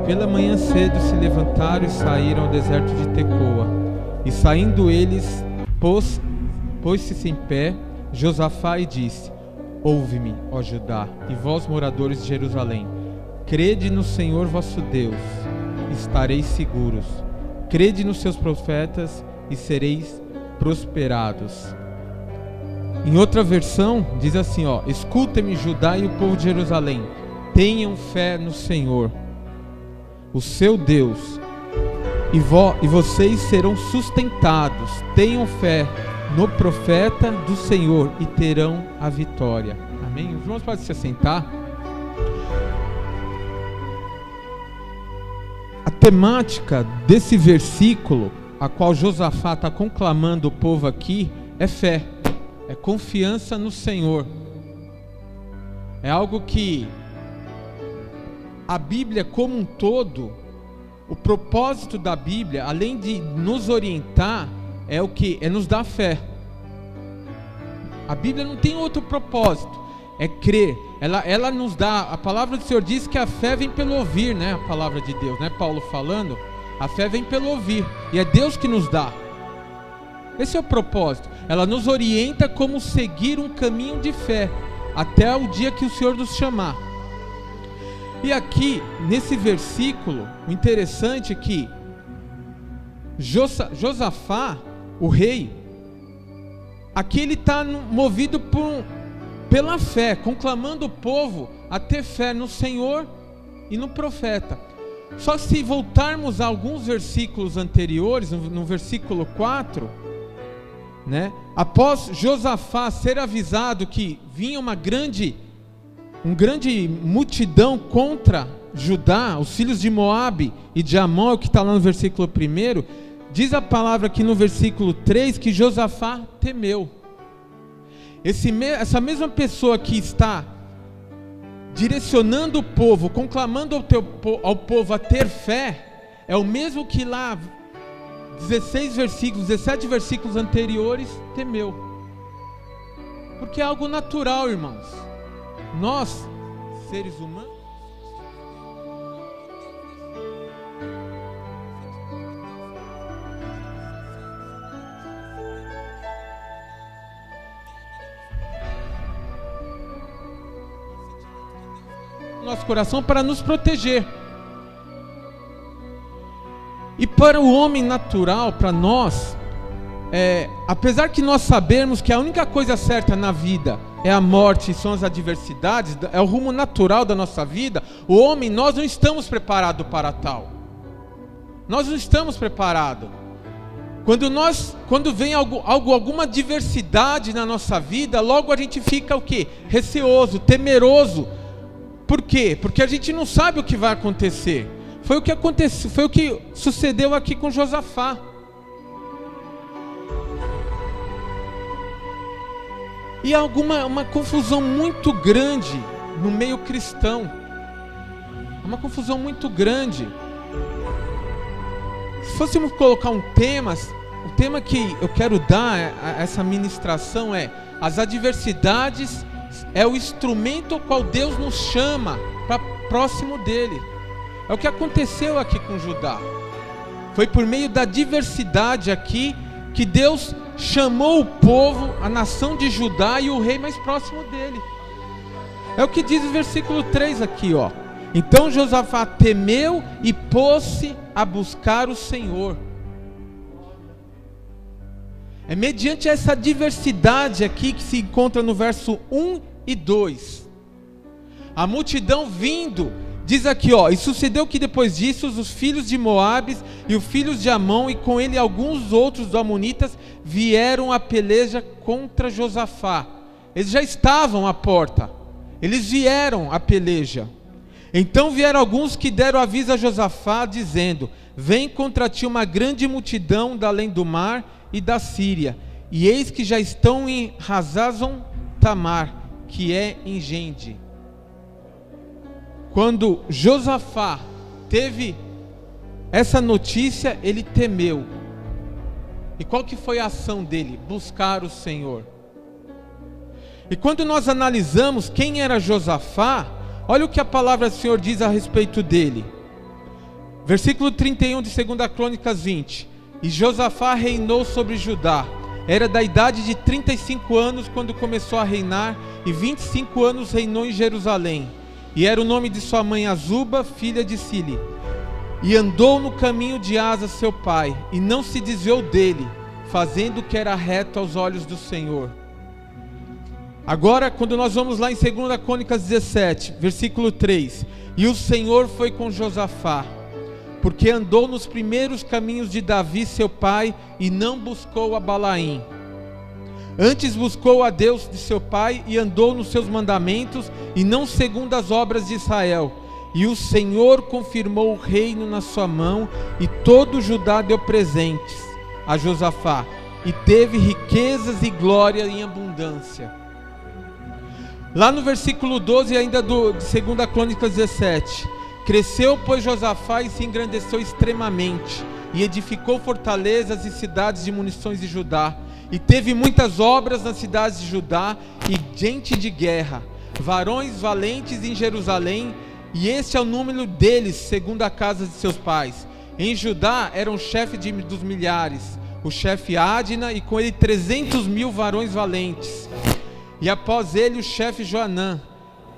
Pela manhã cedo se levantaram e saíram ao deserto de Tecoa. E saindo eles, pôs-se em pé Josafá e disse: Ouve-me, ó Judá, e vós moradores de Jerusalém. Crede no Senhor vosso Deus, estareis seguros. Crede nos seus profetas e sereis prosperados. Em outra versão diz assim, escutem-me, Judá e o povo de Jerusalém, tenham fé no Senhor, o seu Deus, e vocês serão sustentados. Tenham fé no profeta do Senhor e terão a vitória. Amém? Os irmãos podem se assentar. A temática desse versículo, a qual Josafá está conclamando o povo aqui, é fé, é confiança no Senhor. É algo que a Bíblia como um todo, o propósito da Bíblia, além de nos orientar, é o que? É nos dar fé. A Bíblia não tem outro propósito, é crer. Ela nos dá, a palavra do Senhor diz que a fé vem pelo ouvir, né? A palavra de Deus, né? Paulo falando, a fé vem pelo ouvir, e é Deus que nos dá. Esse é o propósito. Ela nos orienta como seguir um caminho de fé, até o dia que o Senhor nos chamar. E aqui, nesse versículo, o interessante é que Josafá, o rei, aqui ele está movido pela fé, conclamando o povo a ter fé no Senhor e no profeta. Só se voltarmos a alguns versículos anteriores, no versículo 4, né? Após Josafá ser avisado que vinha uma grande multidão contra Judá, os filhos de Moabe e de Amon, é o que está lá no versículo 1, diz a palavra aqui no versículo 3 que Josafá temeu. Essa mesma pessoa que está direcionando o povo, conclamando ao povo a ter fé, é o mesmo que lá 17 versículos anteriores temeu. Porque é algo natural, irmãos. Nós, seres humanos, nosso coração para nos proteger. E para o homem natural, para nós, apesar que nós sabemos que a única coisa certa na vida é a morte e são as adversidades, é o rumo natural da nossa vida, o homem, nós não estamos preparados para tal. Nós não estamos preparados. Quando vem alguma adversidade na nossa vida, logo a gente fica o quê? Receoso, temeroso. Por quê? Porque a gente não sabe o que vai acontecer. Foi o que aconteceu, foi o que sucedeu aqui com Josafá. E há uma confusão muito grande no meio cristão. Uma confusão muito grande. Se fôssemos colocar o tema que eu quero dar a essa ministração é: as adversidades é o instrumento ao qual Deus nos chama para próximo dele. É o que aconteceu aqui com Judá. Foi por meio da diversidade aqui que Deus chamou o povo, a nação de Judá e o rei mais próximo dele. É o que diz o versículo 3 aqui, Então Josafá temeu e pôs-se a buscar o Senhor. É mediante essa diversidade aqui que se encontra no verso 1 e 2. A multidão vindo, diz aqui, e sucedeu que depois disso os filhos de Moabe e os filhos de Amon e com ele alguns outros amonitas vieram a peleja contra Josafá. Eles já estavam à porta, eles vieram a peleja. Então vieram alguns que deram aviso a Josafá, dizendo: vem contra ti uma grande multidão da além do mar e da Síria, e eis que já estão em Hazazon Tamar, que é em Gede. Quando Josafá teve essa notícia, ele temeu. E qual que foi a ação dele? Buscar o Senhor. E quando nós analisamos quem era Josafá, olha o que a palavra do Senhor diz a respeito dele. Versículo 31 de 2 Crônicas 20. E Josafá reinou sobre Judá. Era da idade de 35 anos quando começou a reinar, e 25 anos reinou em Jerusalém. E era o nome de sua mãe Azuba, filha de Sili. E andou no caminho de Asa seu pai, e não se desviou dele, fazendo o que era reto aos olhos do Senhor. Agora, quando nós vamos lá em 2 Crônicas 17, versículo 3. E o Senhor foi com Josafá, porque andou nos primeiros caminhos de Davi seu pai, e não buscou a Balaim. Antes buscou a Deus de seu pai, e andou nos seus mandamentos, e não segundo as obras de Israel. E o Senhor confirmou o reino na sua mão, e todo Judá deu presentes a Josafá, e teve riquezas e glória em abundância. Lá no versículo 12 ainda de 2 Crônicas 17. Cresceu, pois, Josafá e se engrandeceu extremamente, e edificou fortalezas e cidades de munições de Judá, e teve muitas obras nas cidades de Judá, e gente de guerra, varões valentes em Jerusalém, e este é o número deles, segundo a casa de seus pais. Em Judá era o chefe dos milhares, o chefe Adna, e com ele 300.000 varões valentes. E após ele o chefe Joanã,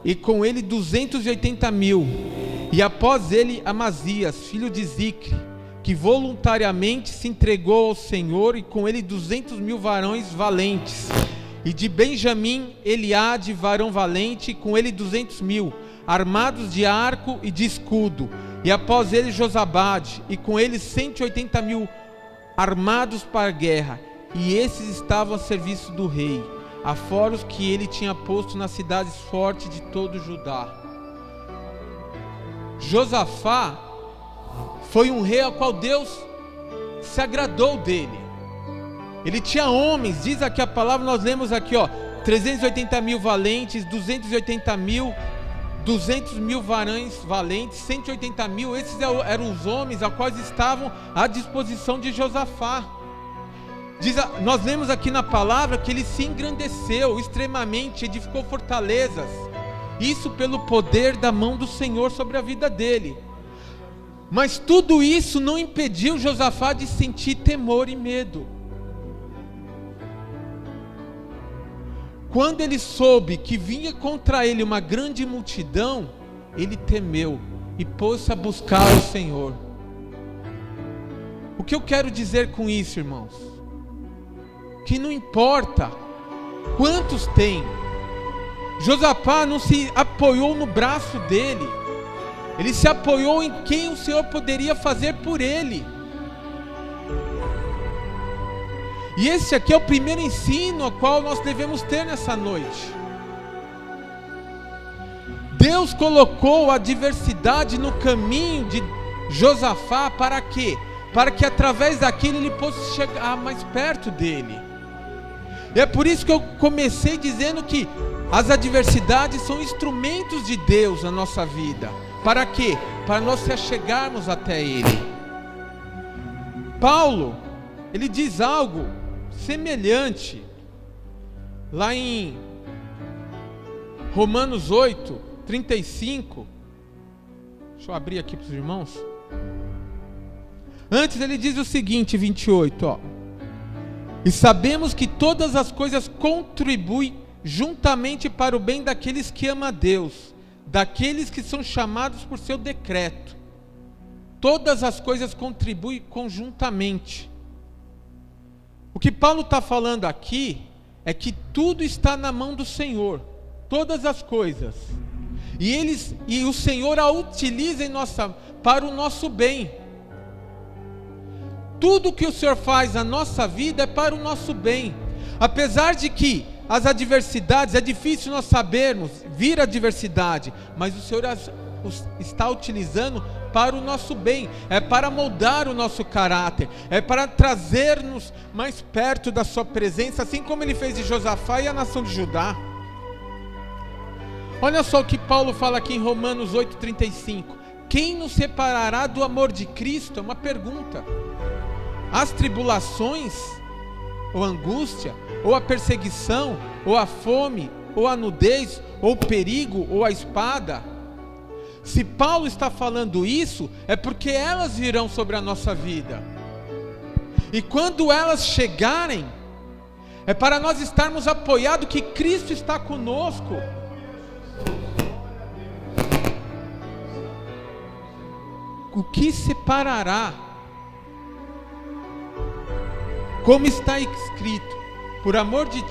e com ele 280.000. E após ele Amazias, filho de Zicre, que voluntariamente se entregou ao Senhor, e com ele 200.000 varões valentes. E de Benjamim, Eliade, varão valente, e com ele 200.000, armados de arco e de escudo. E após ele Josabade, e com ele 180.000 armados para a guerra. E esses estavam a serviço do rei, afora os que ele tinha posto nas cidades fortes de todo Judá. Josafá foi um rei ao qual Deus se agradou dele. Ele tinha homens, diz aqui a palavra, nós lemos aqui, 380.000 valentes, 280.000, 200.000 varões valentes, 180.000, esses eram os homens a quais estavam à disposição de Josafá. Nós lemos aqui na palavra que ele se engrandeceu extremamente, edificou fortalezas, isso pelo poder da mão do Senhor sobre a vida dele. Mas tudo isso não impediu Josafá de sentir temor e medo. Quando ele soube que vinha contra ele uma grande multidão, ele temeu e pôs-se a buscar o Senhor. O que eu quero dizer com isso, irmãos? Que não importa quantos tem, Josafá não se apoiou no braço dele, ele se apoiou em quem o Senhor poderia fazer por ele. E esse aqui é o primeiro ensino ao qual nós devemos ter nessa noite. Deus colocou a adversidade no caminho de Josafá para quê? Para que através daquilo ele possa chegar mais perto dele. E é por isso que eu comecei dizendo que as adversidades são instrumentos de Deus na nossa vida. Para quê? Para nós se achegarmos até Ele. Paulo, ele diz algo semelhante lá em Romanos 8, 35. Deixa eu abrir aqui para os irmãos. Antes ele diz o seguinte, 28, E sabemos que todas as coisas contribuem juntamente para o bem daqueles que amam a Deus, daqueles que são chamados por seu decreto. Todas as coisas contribuem conjuntamente. O que Paulo está falando aqui é que tudo está na mão do Senhor, todas as coisas, e o Senhor a utiliza para o nosso bem. Tudo que o Senhor faz na nossa vida é para o nosso bem. Apesar de que as adversidades, é difícil nós sabermos, vir a adversidade, mas o Senhor está utilizando para o nosso bem, é para moldar o nosso caráter, é para trazer-nos mais perto da sua presença, assim como ele fez de Josafá e a nação de Judá. Olha só o que Paulo fala aqui em Romanos 8,35. Quem nos separará do amor de Cristo? É uma pergunta. As tribulações, ou a angústia, ou a perseguição, ou a fome, ou a nudez, ou o perigo, ou a espada? Se Paulo está falando isso, é porque elas virão sobre a nossa vida. E quando elas chegarem, é para nós estarmos apoiados que Cristo está conosco. O que separará? Como está escrito, por amor de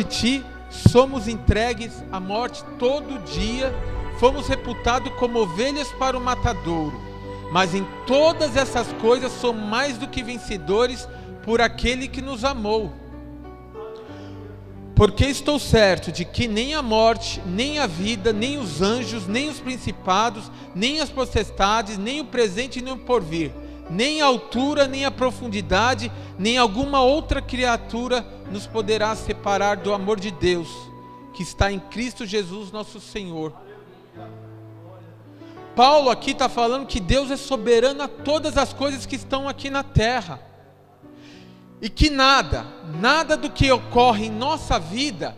ti, somos entregues à morte todo dia, fomos reputados como ovelhas para o matadouro, mas em todas essas coisas somos mais do que vencedores por aquele que nos amou. Porque estou certo de que nem a morte, nem a vida, nem os anjos, nem os principados, nem as potestades, nem o presente nem o porvir, nem a altura, nem a profundidade, nem alguma outra criatura nos poderá separar do amor de Deus, que está em Cristo Jesus nosso Senhor. Paulo aqui está falando que Deus é soberano a todas as coisas que estão aqui na terra. E que nada do que ocorre em nossa vida,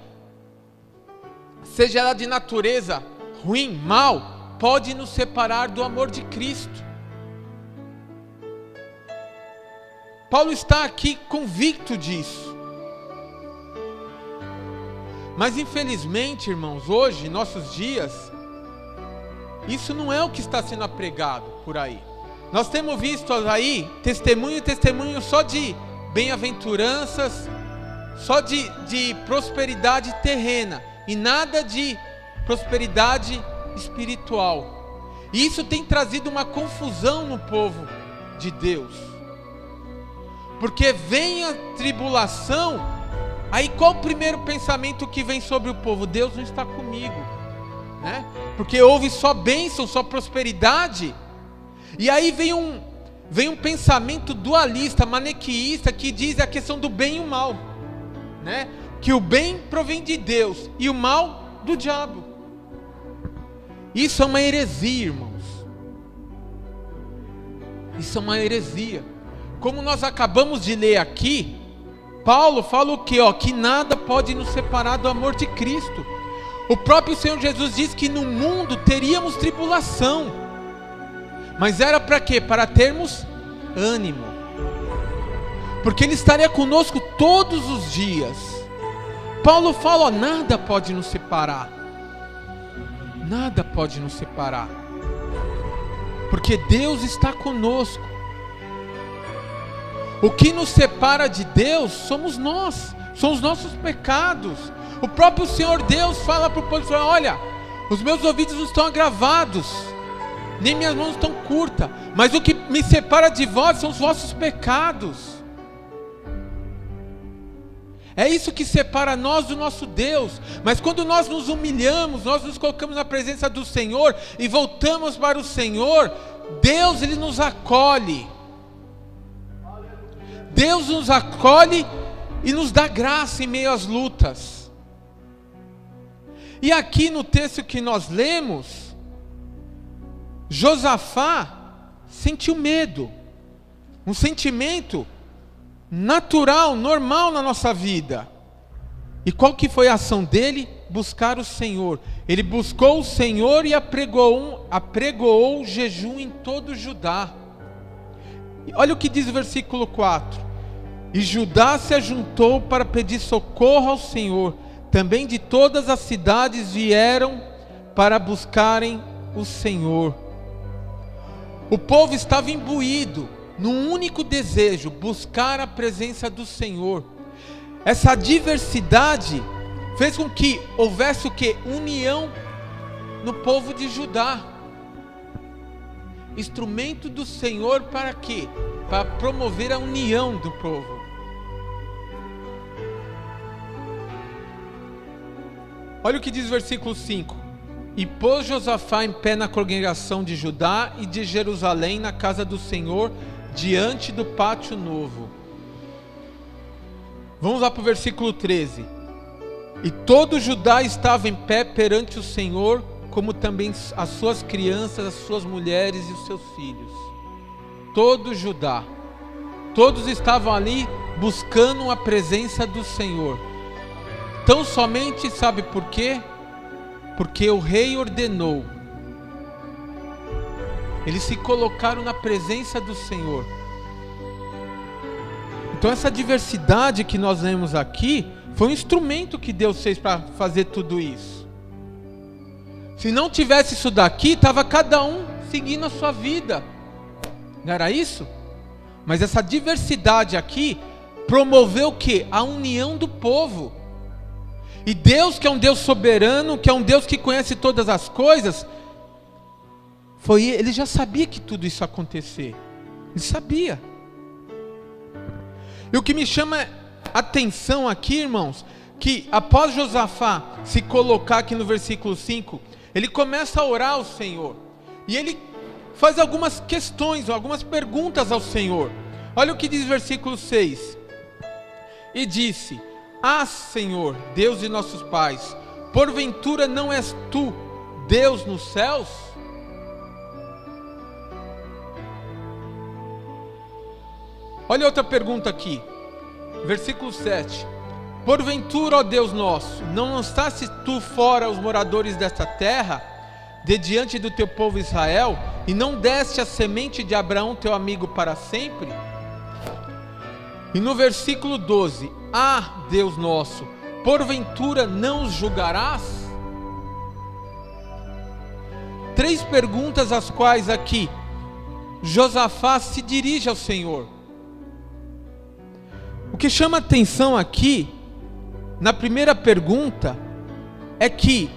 seja ela de natureza ruim, mal, pode nos separar do amor de Cristo. Paulo está aqui convicto disso. Mas infelizmente, irmãos, hoje, em nossos dias, isso não é o que está sendo pregado por aí. Nós temos visto aí testemunho só de bem-aventuranças, só de prosperidade terrena e nada de prosperidade espiritual. E isso tem trazido uma confusão no povo de Deus. Porque vem a tribulação, aí qual o primeiro pensamento que vem sobre o povo? Deus não está comigo, né? Porque houve só bênção, só prosperidade. E aí vem um pensamento dualista, maniqueísta, que diz a questão do bem e o mal, né? Que o bem provém de Deus e o mal do diabo. Isso é uma heresia, irmãos. Isso é uma heresia. Como nós acabamos de ler aqui, Paulo fala o quê? Que nada pode nos separar do amor de Cristo. O próprio Senhor Jesus diz que no mundo teríamos tribulação. Mas era para quê? Para termos ânimo. Porque Ele estaria conosco todos os dias. Paulo fala, nada pode nos separar. Nada pode nos separar. Porque Deus está conosco. O que nos separa de Deus somos nós. São os nossos pecados. O próprio Senhor Deus fala para o povo, olha, os meus ouvidos não estão agravados, nem minhas mãos estão curtas, mas o que me separa de vós são os vossos pecados. É isso que separa nós do nosso Deus. Mas quando nós nos humilhamos, nós nos colocamos na presença do Senhor e voltamos para o Senhor, Deus, Ele nos acolhe. Deus nos acolhe e nos dá graça em meio às lutas. E aqui no texto que nós lemos, Josafá sentiu medo, um sentimento natural, normal na nossa vida. E qual que foi a ação dele? Buscar o Senhor. Ele buscou o Senhor e apregoou jejum em todo Judá. Olha o que diz o versículo 4: E Judá se ajuntou para pedir socorro ao Senhor. Também de todas as cidades vieram para buscarem o Senhor. O povo estava imbuído num único desejo: buscar a presença do Senhor. Essa diversidade fez com que houvesse o quê? União no povo de Judá. Instrumento do Senhor para quê? Para promover a união do povo. Olha o que diz o versículo 5: E pôs Josafá em pé na congregação de Judá e de Jerusalém na casa do Senhor, diante do pátio novo. Vamos lá para o versículo 13. E todo Judá estava em pé perante o Senhor, como também as suas crianças, as suas mulheres e os seus filhos. Todo Judá, todos estavam ali buscando a presença do Senhor. Tão somente, sabe por quê? porque o rei ordenou. Eles se colocaram na presença do Senhor. Então essa diversidade que nós vemos aqui foi um instrumento que Deus fez para fazer tudo isso. Se não tivesse isso daqui, estava cada um seguindo a sua vida. Não era isso? Mas essa diversidade aqui promoveu o quê? A união do povo. E Deus, que é um Deus soberano, que é um Deus que conhece todas as coisas, ele já sabia que tudo isso ia acontecer. Ele sabia. E o que me chama a atenção aqui, irmãos, que após Josafá se colocar aqui no versículo 5, ele começa a orar ao Senhor. E ele faz algumas questões, algumas perguntas ao Senhor. Olha o que diz o versículo 6. E disse: Ah, Senhor, Deus de nossos pais, porventura não és tu, Deus nos céus? Olha outra pergunta aqui, versículo 7. Porventura, ó Deus nosso, não lançaste tu fora os moradores desta terra, de diante do teu povo Israel, e não deste a semente de Abraão teu amigo para sempre? E no versículo 12, Ah, Deus nosso, porventura não os julgarás? 3 perguntas às quais aqui Josafá se dirige ao Senhor. O que chama atenção aqui, na primeira pergunta, é que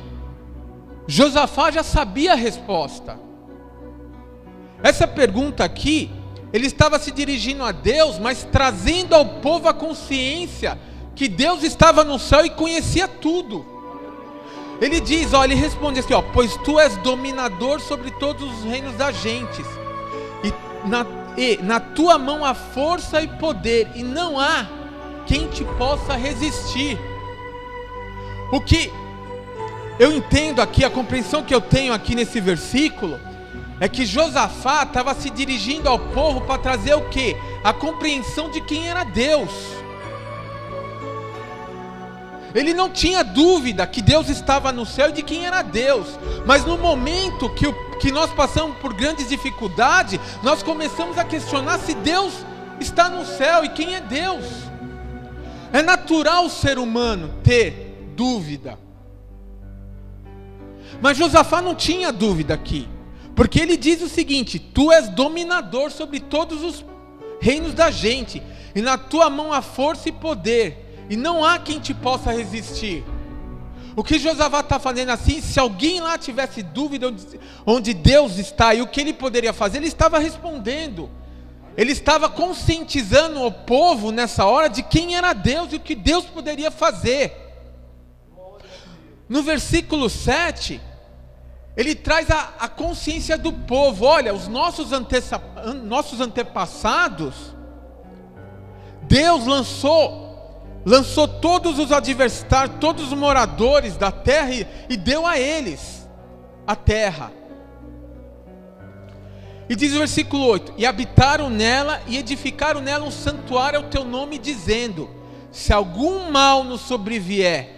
Josafá já sabia a resposta. Essa pergunta aqui, ele estava se dirigindo a Deus, mas trazendo ao povo a consciência que Deus estava no céu e conhecia tudo. Ele diz, ele responde assim, pois tu és dominador sobre todos os reinos das gentes, e na tua mão há força e poder, e não há quem te possa resistir. O que eu entendo aqui, a compreensão que eu tenho aqui nesse versículo, é que Josafá estava se dirigindo ao povo para trazer o quê? A compreensão de quem era Deus. Ele não tinha dúvida que Deus estava no céu e de quem era Deus. Mas no momento que nós passamos por grandes dificuldades, nós começamos a questionar se Deus está no céu e quem é Deus. É natural o ser humano ter dúvida. Mas Josafá não tinha dúvida aqui. Porque ele diz o seguinte: tu és dominador sobre todos os reinos da gente, e na tua mão há força e poder, e não há quem te possa resistir. O que Josafá está fazendo assim, se alguém lá tivesse dúvida onde Deus está e o que ele poderia fazer, ele estava respondendo. Ele estava conscientizando o povo nessa hora de quem era Deus e o que Deus poderia fazer. No versículo 7, ele traz a consciência do povo. Olha, os nossos antepassados, Deus lançou todos os adversários, todos os moradores da terra e deu a eles a terra. E diz o versículo 8: e habitaram nela e edificaram nela um santuário ao teu nome, dizendo: se algum mal nos sobrevier.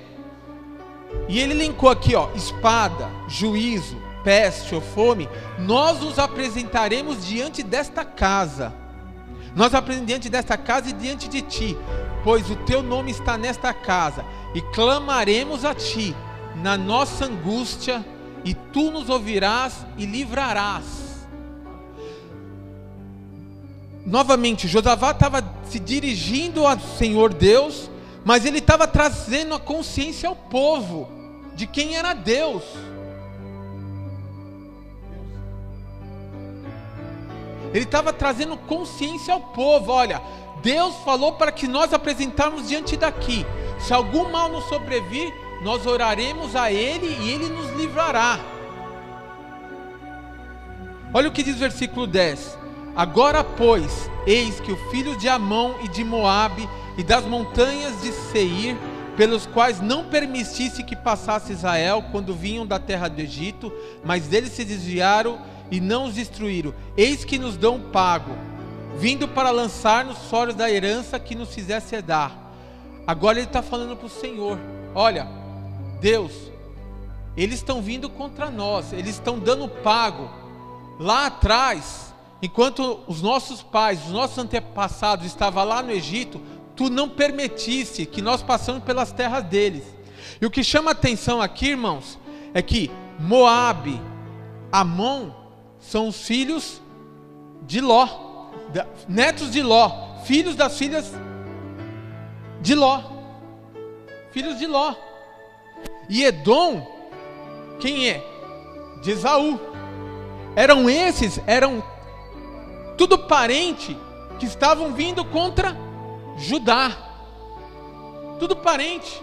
E ele elencou aqui, espada, juízo, peste ou fome, nós os apresentaremos diante desta casa. Nós apresentamos diante desta casa e diante de ti, pois o teu nome está nesta casa, e clamaremos a ti na nossa angústia, e tu nos ouvirás e livrarás. Novamente, Josafá estava se dirigindo ao Senhor Deus, mas ele estava trazendo a consciência ao povo de quem era Deus. Ele estava trazendo consciência ao povo. Olha, Deus falou para que nós apresentarmos diante daqui. Se algum mal nos sobrevir, nós oraremos a Ele e Ele nos livrará. Olha o que diz o versículo 10. Agora, pois, eis que os filhos de Amon e de Moabe e das montanhas de Seir, pelos quais não permitisse que passasse Israel quando vinham da terra do Egito, mas deles se desviaram e não os destruíram, eis que nos dão pago, vindo para lançar-nos fora da herança que nos fizesse herdar. Agora ele está falando para o Senhor: olha, Deus, eles estão vindo contra nós, eles estão dando pago. Lá atrás, enquanto os nossos pais, os nossos antepassados estavam lá no Egito, tu não permitisse que nós passamos pelas terras deles. E o que chama atenção aqui, irmãos, é que Moabe, Amon, são os filhos de Ló, netos de Ló, filhos das filhas de Ló, filhos de Ló. E Edom, quem é? De Esaú. Eram tudo parente que estavam vindo contra Judá. Tudo parente.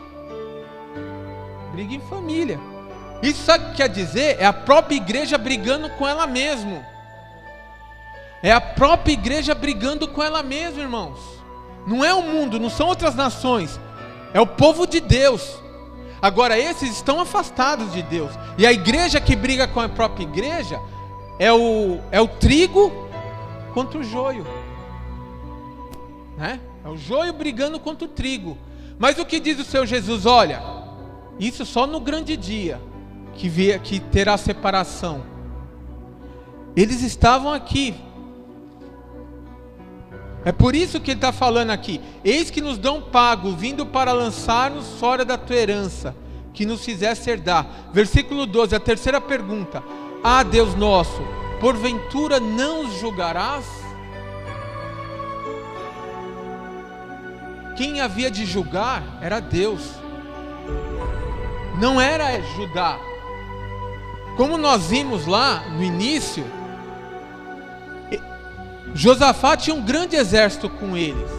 Briga em família. Isso sabe o que quer dizer? É a própria igreja brigando com ela mesma. É a própria igreja brigando com ela mesma, irmãos. Não é o mundo, não são outras nações. É o povo de Deus. Agora esses estão afastados de Deus. E a igreja que briga com a própria igreja é o trigo contra o joio, né? É o joio brigando contra o trigo. Mas o que diz o Senhor Jesus? Olha, isso só no grande dia que terá separação. Eles estavam aqui. É por isso que ele está falando aqui: eis que nos dão pago, vindo para lançar-nos fora da tua herança, que nos fizesse herdar. Versículo 12, a terceira pergunta: ah, Deus nosso, porventura não os julgarás? Quem havia de julgar era Deus, não era Judá. Como nós vimos lá no início, Josafá tinha um grande exército com eles,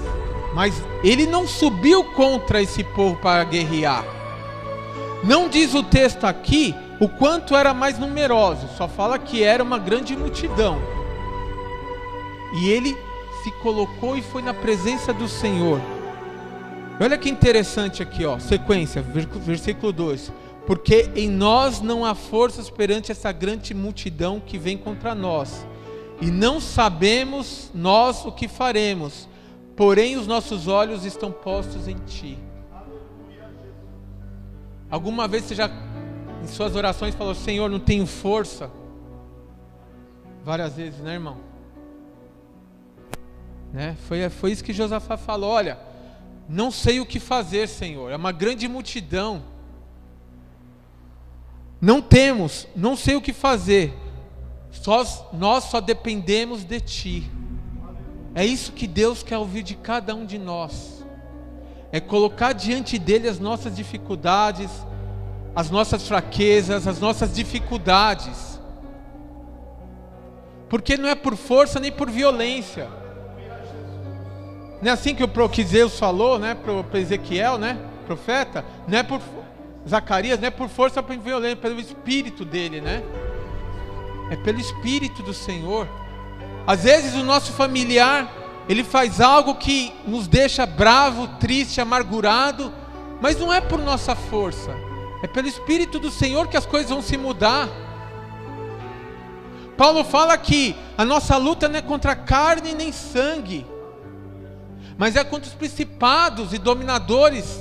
mas ele não subiu contra esse povo para guerrear. Não diz o texto aqui o quanto era mais numeroso, só fala que era uma grande multidão. E ele se colocou e foi na presença do Senhor. Olha que interessante aqui, ó, sequência, versículo 2: porque em nós não há forças perante essa grande multidão que vem contra nós, e não sabemos nós o que faremos, porém os nossos olhos estão postos em Ti. Alguma vez você já, em suas orações, falou: Senhor, não tenho força? Várias vezes, né, irmão? Né? Foi isso que Josafá falou: olha, não sei o que fazer, Senhor, é uma grande multidão, não sei o que fazer, nós só dependemos de Ti. É isso que Deus quer ouvir de cada um de nós, é colocar diante dele as nossas dificuldades, as nossas fraquezas, as nossas dificuldades, porque não é por força nem por violência. Não é assim que o Quiseus falou, né, para Ezequiel, né, profeta? Não é por Zacarias, não é por força nem por violência, pelo Espírito dele, né? É pelo Espírito do Senhor. Às vezes o nosso familiar, ele faz algo que nos deixa bravo, triste, amargurado, mas não é por nossa força, é pelo Espírito do Senhor que as coisas vão se mudar. Paulo fala que a nossa luta não é contra carne nem sangue, mas é contra os principados e dominadores.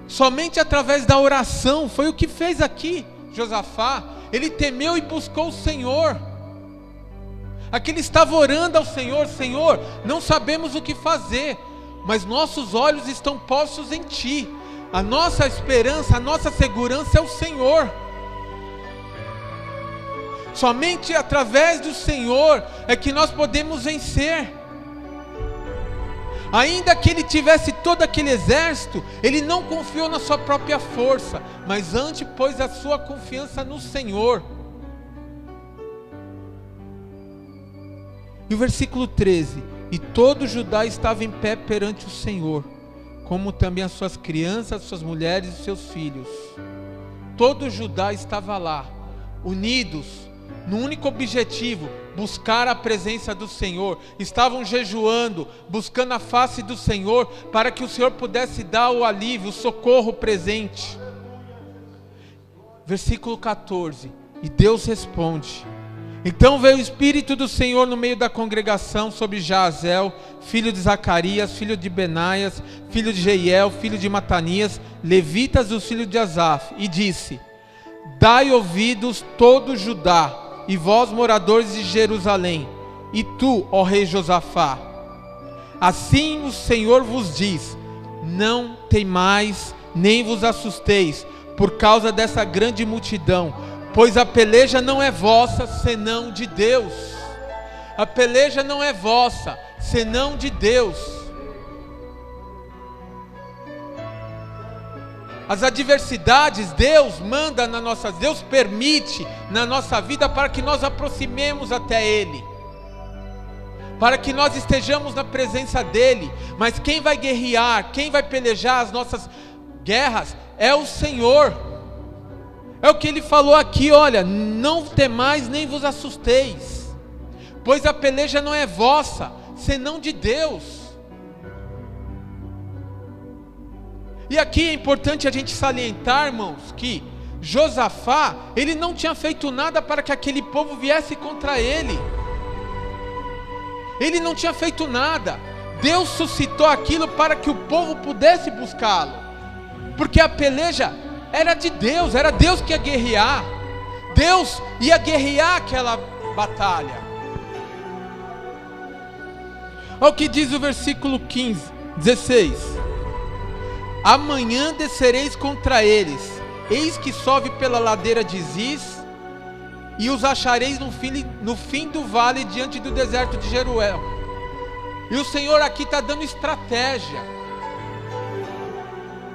Somente através da oração. Foi o que fez aqui Josafá. Ele temeu e buscou o Senhor. Aqui ele estava orando ao Senhor: Senhor, não sabemos o que fazer, mas nossos olhos estão postos em Ti. A nossa esperança, a nossa segurança é o Senhor. Somente através do Senhor é que nós podemos vencer. Ainda que ele tivesse todo aquele exército, ele não confiou na sua própria força, mas antes pôs a sua confiança no Senhor. E o versículo 13: e todo Judá estava em pé perante o Senhor, como também as suas crianças, as suas mulheres e seus filhos. Todo Judá estava lá, unidos, no único objetivo: buscar a presença do Senhor. Estavam jejuando, buscando a face do Senhor, para que o Senhor pudesse dar o alívio, o socorro presente. Versículo 14: e Deus responde: Então veio o Espírito do Senhor no meio da congregação sobre Jaazel, filho de Zacarias, filho de Benaias, filho de Jeiel, filho de Matanias, levitas dos filhos de Asaf, e disse: dai ouvidos todo Judá, e vós moradores de Jerusalém, e tu, ó rei Josafá, assim o Senhor vos diz: não temais, nem vos assusteis, por causa dessa grande multidão, pois a peleja não é vossa, senão de Deus. A peleja não é vossa, senão de Deus. As adversidades, Deus manda na nossa, Deus permite na nossa vida para que nós aproximemos até Ele, para que nós estejamos na presença dEle. Mas quem vai guerrear, quem vai pelejar as nossas guerras é o Senhor. É o que Ele falou aqui, olha, não temais nem vos assusteis, pois a peleja não é vossa, senão de Deus. E aqui é importante a gente salientar, irmãos, que Josafá, ele não tinha feito nada para que aquele povo viesse contra ele. Ele não tinha feito nada. Deus suscitou aquilo para que o povo pudesse buscá-lo, porque a peleja era de Deus, era Deus que ia guerrear. Deus ia guerrear aquela batalha. Olha o que diz o versículo 16: amanhã descereis contra eles, eis que sobe pela ladeira de Ziz, e os achareis no fim do vale, diante do deserto de Jeruel. E o Senhor aqui está dando estratégia.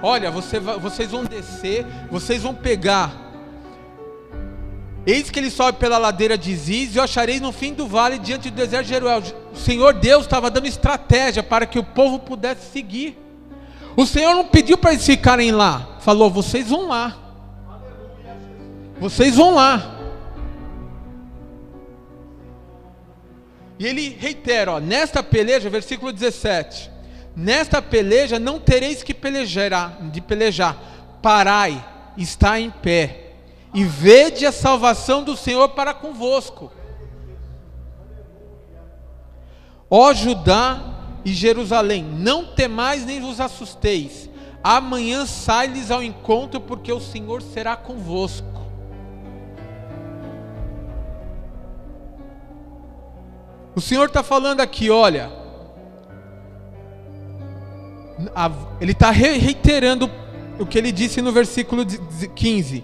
Olha, vocês vão descer, vocês vão pegar, eis que ele sobe pela ladeira de Ziz, e o achareis no fim do vale, diante do deserto de Jeruel. O Senhor Deus estava dando estratégia para que o povo pudesse seguir. O Senhor não pediu para eles ficarem lá, falou: vocês vão lá, vocês vão lá. E ele reitera, ó, nesta peleja, versículo 17: nesta peleja não tereis que pelejar, parai, está em pé, e vede a salvação do Senhor para convosco. Ó Judá e Jerusalém, não temais nem vos assusteis, amanhã sai-lhes ao encontro, porque o Senhor será convosco. O Senhor está falando aqui, olha, Ele está reiterando o que Ele disse no versículo 15: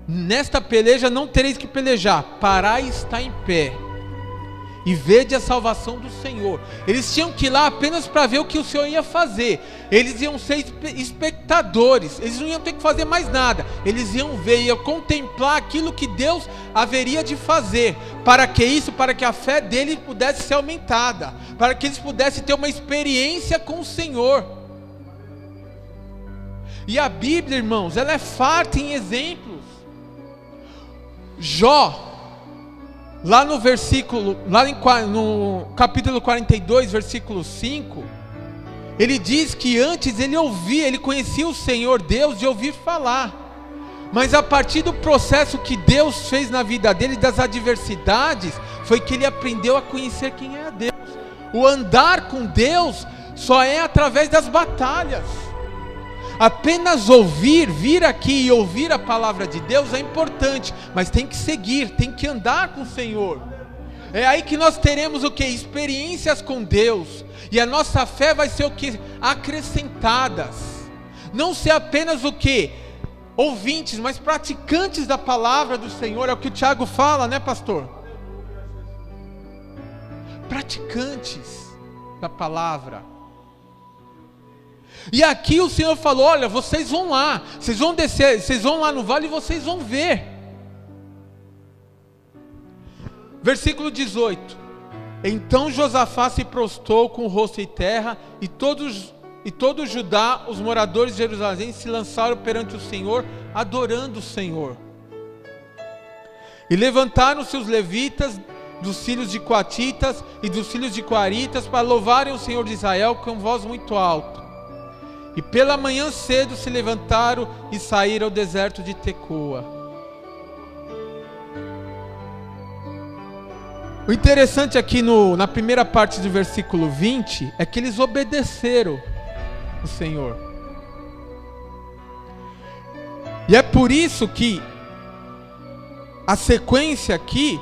nesta peleja não tereis que pelejar, parai e está em pé, e vede a salvação do Senhor. Eles tinham que ir lá apenas para ver o que o Senhor ia fazer. Eles iam ser espectadores, eles não iam ter que fazer mais nada. Eles iam ver, iam contemplar aquilo que Deus haveria de fazer. Para que isso? Para que a fé deles pudesse ser aumentada, para que eles pudessem ter uma experiência com o Senhor. E a Bíblia, irmãos, ela é farta em exemplos. Jó, lá no capítulo 42, versículo 5, ele diz que antes ele conhecia o Senhor Deus de ouvir falar, mas a partir do processo que Deus fez na vida dele, das adversidades, foi que ele aprendeu a conhecer quem é Deus. O andar com Deus só é através das batalhas. Apenas vir aqui e ouvir a palavra de Deus é importante, mas tem que seguir, tem que andar com o Senhor. É aí que nós teremos o que? Experiências com Deus, e a nossa fé vai ser o que? Acrescentadas. Não ser apenas o que? Ouvintes, mas praticantes da palavra do Senhor. É o que o Tiago fala, né, pastor? Praticantes da palavra. E aqui o Senhor falou: olha, vocês vão lá, vocês vão descer, vocês vão lá no vale e vocês vão ver. Versículo 18: então Josafá se prostrou com o rosto em terra, e todo Judá, os moradores de Jerusalém, se lançaram perante o Senhor, adorando o Senhor. E levantaram-se os levitas dos filhos de Coatitas e dos filhos de Coaritas para louvarem o Senhor de Israel com voz muito alta. E pela manhã cedo se levantaram e saíram ao deserto de Tecoa. O interessante aqui na primeira parte do versículo 20 é que eles obedeceram o Senhor. E é por isso que a sequência aqui,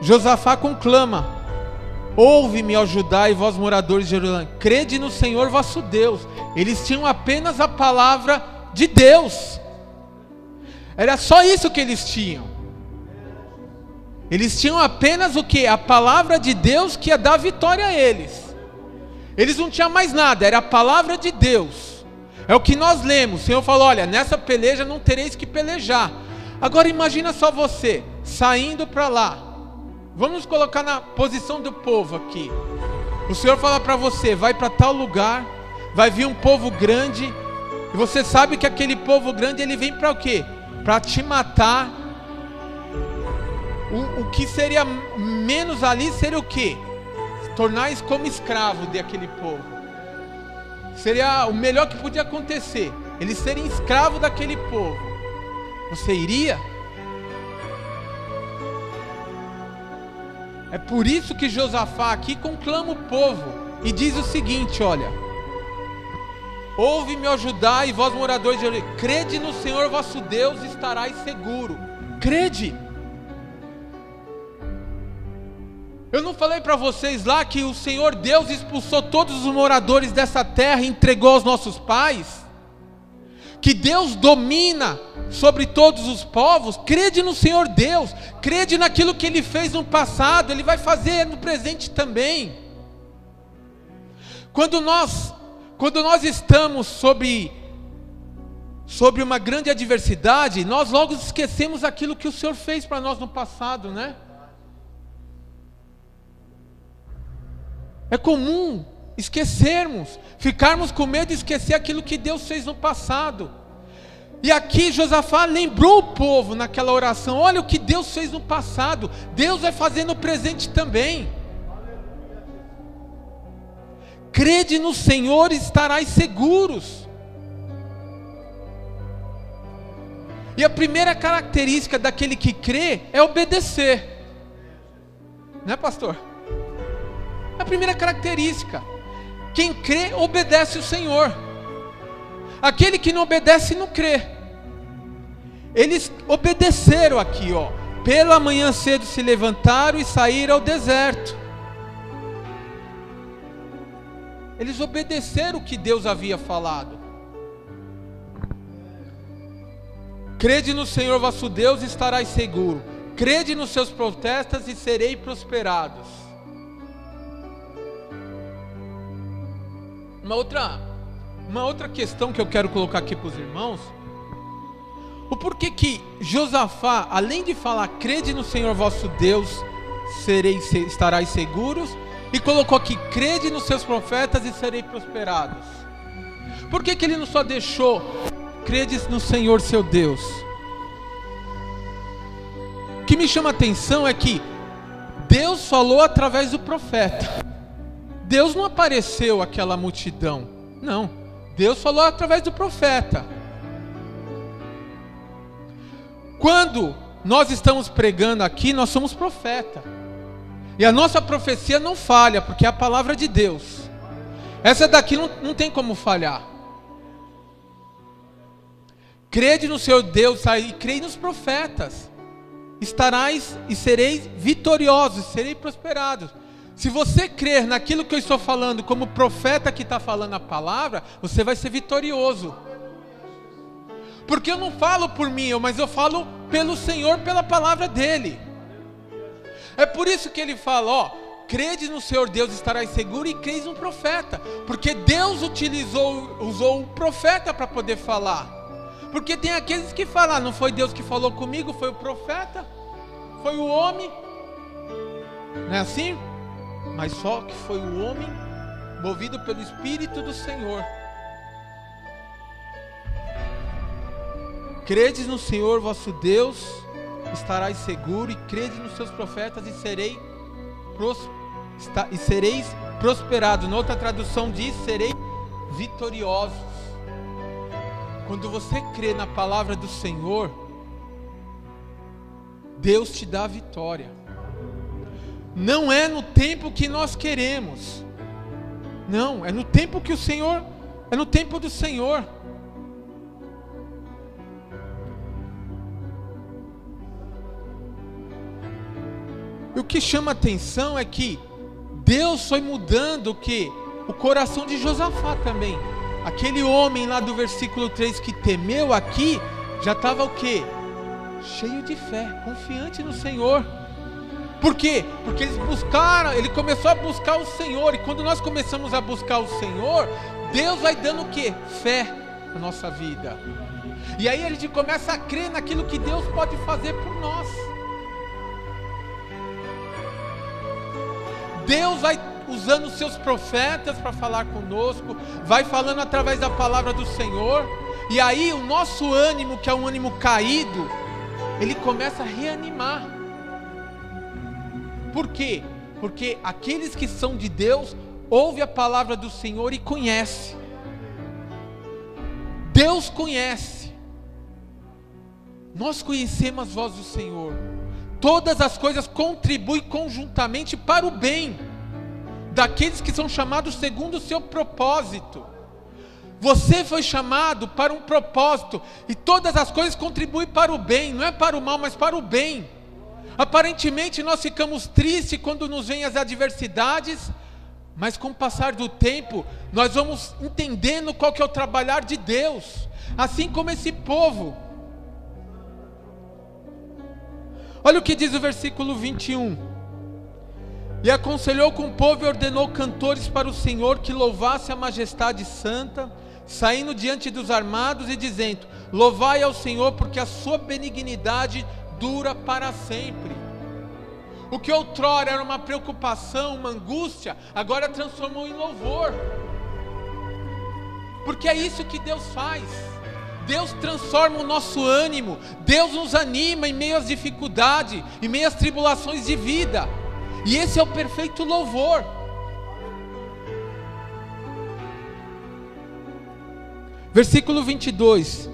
Josafá conclama: ouve-me, ó Judá e vós moradores de Jerusalém, crede no Senhor vosso Deus. Eles tinham apenas a palavra de Deus. Era só isso que eles tinham. Eles tinham apenas o que? A palavra de Deus que ia dar vitória a eles. Eles não tinham mais nada, era a palavra de Deus. É o que nós lemos. O Senhor falou: olha, nessa peleja não tereis que pelejar. Agora imagina só você, saindo para lá. Vamos nos colocar na posição do povo aqui. O Senhor fala para você: vai para tal lugar, vai vir um povo grande. E você sabe que aquele povo grande, ele vem para o quê? Para te matar. O que seria menos ali seria o quê? Tornar-se como escravo daquele povo. Seria o melhor que podia acontecer, eles serem escravos daquele povo. Você iria? É por isso que Josafá aqui conclama o povo e diz o seguinte: olha, ouve-me, ó Judá e vós moradores de Jerusalém, crede no Senhor vosso Deus e estarás seguro. Crede. Eu não falei para vocês lá que o Senhor Deus expulsou todos os moradores dessa terra e entregou aos nossos pais? Que Deus domina sobre todos os povos? Crede no Senhor Deus, crede naquilo que Ele fez no passado, Ele vai fazer no presente também. Quando nós estamos sobre uma grande adversidade, nós logo esquecemos aquilo que o Senhor fez para nós no passado, né? É comum esquecermos, ficarmos com medo de esquecer aquilo que Deus fez no passado. E aqui Josafá lembrou o povo naquela oração: olha o que Deus fez no passado, Deus vai fazer no presente também. Crede no Senhor e estarás seguros. E a primeira característica daquele que crê é obedecer. Né, pastor? A primeira característica: quem crê obedece o Senhor. Aquele que não obedece não crê. Eles obedeceram aqui, ó. Pela manhã cedo se levantaram e saíram ao deserto. Eles obedeceram o que Deus havia falado. Crede no Senhor vosso Deus e estarás seguro. Crede nos seus profetas e serei prosperados. Uma outra questão que eu quero colocar aqui para os irmãos: o porquê que Josafá, além de falar crede no Senhor vosso Deus, estarás seguros, e colocou aqui crede nos seus profetas e serei prosperados? Por que ele não só deixou crede no Senhor seu Deus? O que me chama a atenção é que Deus falou através do profeta. Deus não apareceu àquela multidão, não. Deus falou através do profeta. Quando nós estamos pregando aqui, nós somos profeta. E a nossa profecia não falha, porque é a palavra de Deus. Essa daqui não tem como falhar. Crede no Senhor Deus e crede nos profetas. Estarás e sereis vitoriosos, sereis prosperados. Se você crer naquilo que eu estou falando, como profeta que está falando a palavra, você vai ser vitorioso. Porque eu não falo por mim, mas eu falo pelo Senhor, pela palavra dEle. É por isso que Ele fala, ó, crede no Senhor Deus, estarás seguro, e crede no profeta. Porque Deus usou o profeta para poder falar. Porque tem aqueles que falam, não foi Deus que falou comigo, foi o profeta, foi o homem. Não é assim? Mas só que foi o homem movido pelo Espírito do Senhor. Credes no Senhor vosso Deus, estarás seguro, e crede nos seus profetas e sereis prosperados. Na outra tradução diz, sereis vitoriosos. Quando você crê na palavra do Senhor, Deus te dá a vitória. não é no tempo que nós queremos. Não, é no tempo que o Senhor, é no tempo do Senhor. E o que chama atenção é que Deus foi mudando o quê? O coração de Josafá também. Aquele homem lá do versículo 3 que temeu aqui, já estava o quê? Cheio de fé, confiante no Senhor. Por quê? Porque ele começou a buscar o Senhor. E quando nós começamos a buscar o Senhor, Deus vai dando o quê? Fé na nossa vida. E aí a gente começa a crer naquilo que Deus pode fazer por nós. Deus vai usando os seus profetas para falar conosco, vai falando através da palavra do Senhor. E aí o nosso ânimo, que é um ânimo caído, ele começa a reanimar. Por quê? Porque aqueles que são de Deus ouvem a palavra do Senhor e conhecem. Deus conhece. Nós conhecemos a voz do Senhor. Todas as coisas contribuem conjuntamente para o bem daqueles que são chamados segundo o seu propósito. Você foi chamado para um propósito, e todas as coisas contribuem para o bem, não é para o mal, mas para o bem. Aparentemente nós ficamos tristes quando nos vêm as adversidades, mas com o passar do tempo, nós vamos entendendo qual que é o trabalhar de Deus, assim como esse povo. Olha o que diz o versículo 21. E aconselhou com o povo e ordenou cantores para o Senhor que louvasse a majestade santa, saindo diante dos armados e dizendo: louvai ao Senhor, porque a sua benignidade dura para sempre. O que outrora era uma preocupação, uma angústia, agora transformou em louvor. Porque é isso que Deus faz. Deus transforma o nosso ânimo, Deus nos anima em meio às dificuldades, em meio às tribulações de vida. E esse é o perfeito louvor. Versículo 22.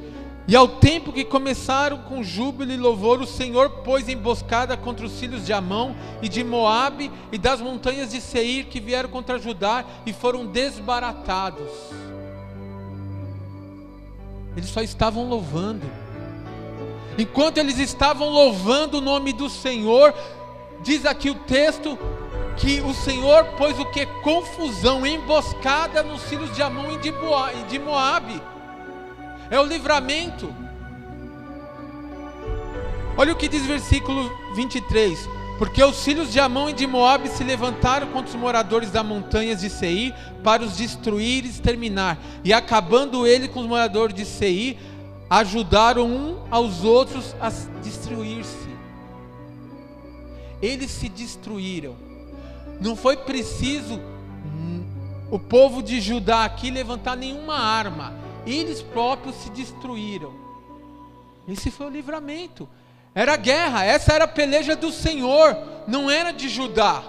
E ao tempo que começaram com júbilo e louvor, o Senhor pôs emboscada contra os filhos de Amon e de Moabe e das montanhas de Seir, que vieram contra Judá e foram desbaratados. Eles só estavam louvando. Enquanto eles estavam louvando o nome do Senhor, diz aqui o texto que o Senhor pôs o que? Confusão, emboscada nos filhos de Amon e de Moabe. É o livramento. Olha o que diz o versículo 23. Porque os filhos de Amon e de Moabe se levantaram contra os moradores das montanhas de Seir para os destruir e exterminar. E acabando ele com os moradores de Seir, ajudaram um aos outros a destruir-se. Eles se destruíram. Não foi preciso o povo de Judá aqui levantar nenhuma arma. Eles próprios se destruíram. Esse foi o livramento. Era guerra, essa era a peleja do Senhor, não era de Judá.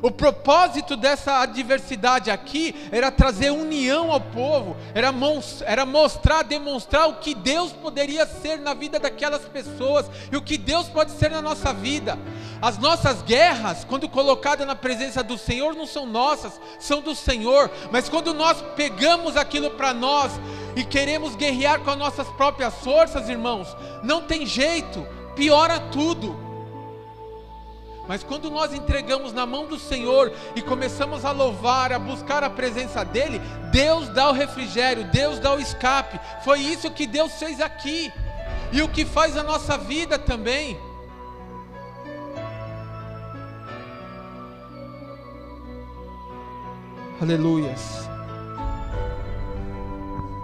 O propósito dessa adversidade aqui era trazer união ao povo, era mostrar, demonstrar o que Deus poderia ser na vida daquelas pessoas e o que Deus pode ser na nossa vida. As nossas guerras, quando colocadas na presença do Senhor, não são nossas, são do Senhor. Mas quando nós pegamos aquilo para nós e queremos guerrear com as nossas próprias forças, irmãos, não tem jeito, piora tudo. Mas quando nós entregamos na mão do Senhor e começamos a louvar, a buscar a presença dEle, Deus dá o refrigério, Deus dá o escape. Foi isso que Deus fez aqui, e o que faz a nossa vida também. Aleluias.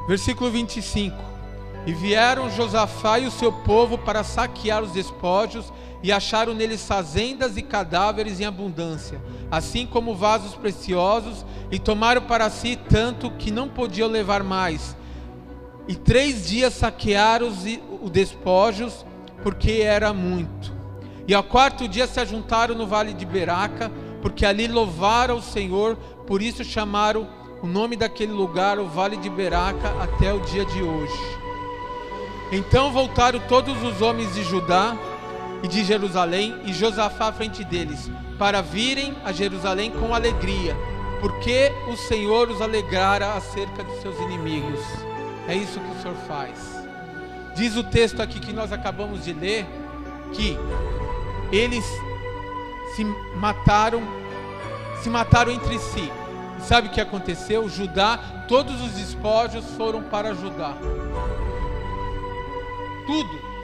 Versículo 25. E vieram Josafá e o seu povo para saquear os despojos, e acharam neles fazendas e cadáveres em abundância, assim como vasos preciosos, e tomaram para si tanto que não podiam levar mais. E 3 dias saquearam os despojos, porque era muito. E ao 4º dia se ajuntaram no vale de Beraca, porque ali louvaram o Senhor, por isso chamaram o nome daquele lugar o vale de Beraca até o dia de hoje. Então voltaram todos os homens de Judá, e de Jerusalém, e Josafá à frente deles, para virem a Jerusalém com alegria, porque o Senhor os alegrara acerca de seus inimigos. É isso que o Senhor faz. Diz o texto aqui que nós acabamos de ler, que eles se mataram entre si. E sabe o que aconteceu? Judá, todos os despojos foram para Judá. Tudo.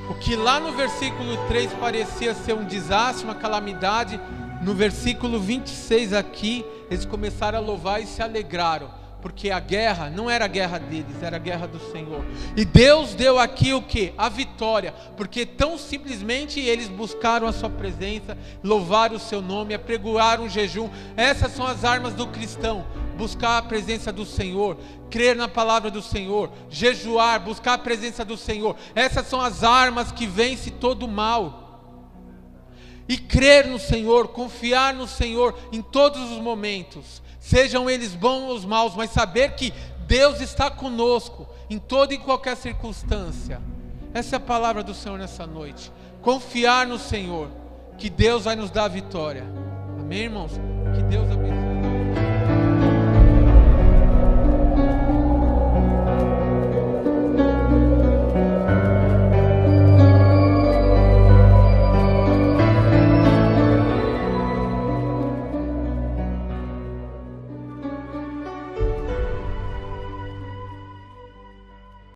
O que lá no versículo 3 parecia ser um desastre, uma calamidade, no versículo 26 aqui, eles começaram a louvar e se alegraram, porque a guerra não era a guerra deles, era a guerra do Senhor. E Deus deu aqui o que? A vitória, porque tão simplesmente eles buscaram a sua presença, louvaram o seu nome, apregoaram o jejum. Essas são as armas do cristão: buscar a presença do Senhor, crer na palavra do Senhor, jejuar, buscar a presença do Senhor. Essas são as armas que vencem todo o mal. E crer no Senhor, confiar no Senhor em todos os momentos, sejam eles bons ou maus, mas saber que Deus está conosco em toda e qualquer circunstância. Essa é a palavra do Senhor nessa noite. Confiar no Senhor, que Deus vai nos dar a vitória. Amém, irmãos? Que Deus abençoe.